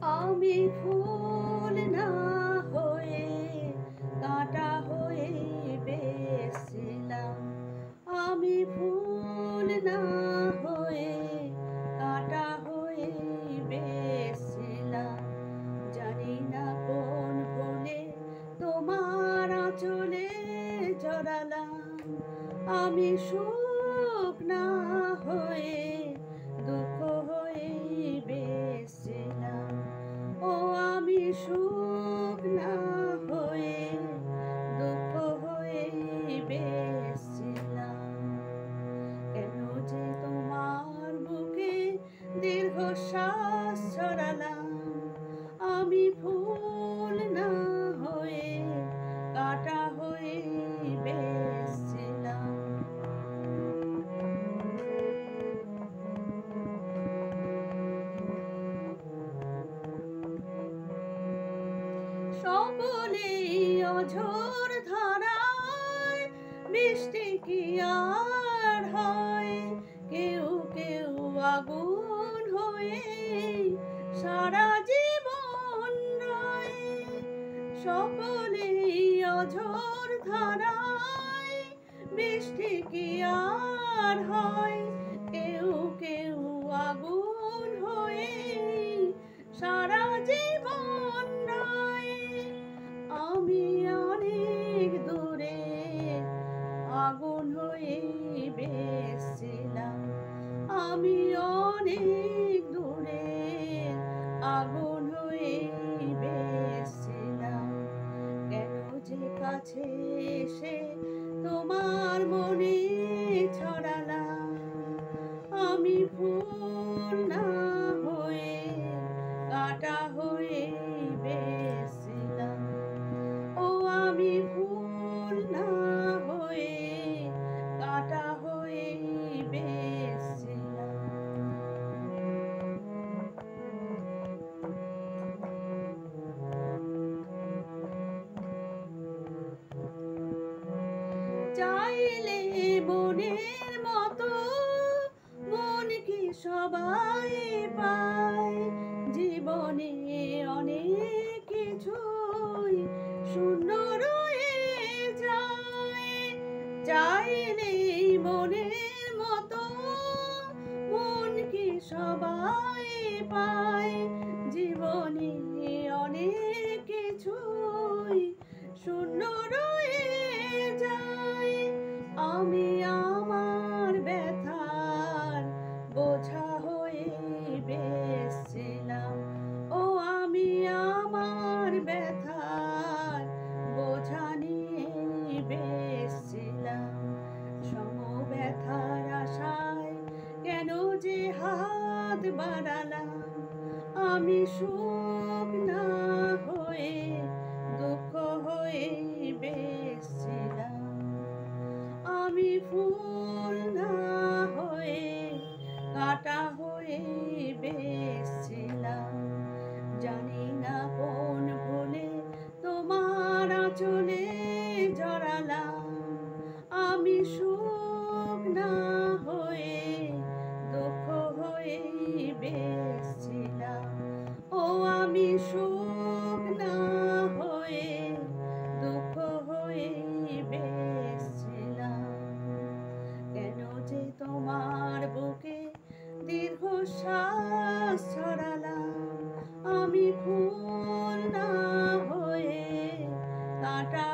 আমি ফুল না হয়ে কাঁটা হয়ে বেঁচেছিলাম। আমি ফুল না হয়ে কাঁটা হয়ে বেঁচেছিলাম। জানি না কোন ভুলে তোমার আঁচলে জড়ালাম। আমি সুখ না হয়ে দুঃখ হয়ে বেঁচেছিলাম। ও আমি সুখ না হয়ে দুঃখ হয়ে বেঁচেছিলাম। কেন যে তোমার বুকে দীর্ঘশ্বাস ছড়ালাম। আমি ফুল না হয়ে কাঁটা হয়ে বেঁচেছিলাম। সকলেই অঝোর ধারায় বৃষ্টি কি আর হয়। কেউ কেউ আগুন হয়ে সারা জীবন রয়। সকলেই অঝোর ধারায় বৃষ্টি কি আর হয়। কেউ কেউ আগুন হয়ে সারা জীবন রয়। আমি অনেক দূরে আগুন হয়ে বেঁচেছিলাম। আমি অনেক দূরে আগুন হয়ে বেঁচেছিলাম। কেন যে কাছে এসে তোমার মনে ছড়ালাম। আমি ফুল না হয়ে কাঁটা হয়ে বেঁচেছিলাম। ও আমি ফুল না হয়ে কাঁটা হয়ে বেঁচেছিলাম। চাইলে মনের মতো মন কি সবাই পায়। জীবনে অনেক কিছুই শূন্য রয়ে যায়। চাইলে মনের মতো মন কি সবাই পায়। জীবনে অনেক কিছুই শূন্য রয়ে যায়। আমি আমার ব্যথার বোঝা হয়ে বেঁচেছিলাম। ও আমি আমার ব্যথার বোঝা নিয়ে বেঁচেছিলাম। সমব্যথার আশায় কেন যে হাত বাড়ালাম। আমি সুখ না হয়ে দুঃখ হয়ে বেঁচেছিলাম। আমি ফুল না হয়ে কাঁটা হয়ে বেঁচেছিলাম। জানি না কোন ভুলে তোমার আঁচলে জড়ালাম। আমি সুখ না হয়ে দুঃখ হয়ে বেঁচেছিলাম। ও আমি সুখ না হয়ে দুঃখ হয়ে বেঁচেছিলাম। কেন যে তোমার বুকে দীর্ঘশ্বাস ছড়ালাম। আমি ফুল না হয়ে কাঁটা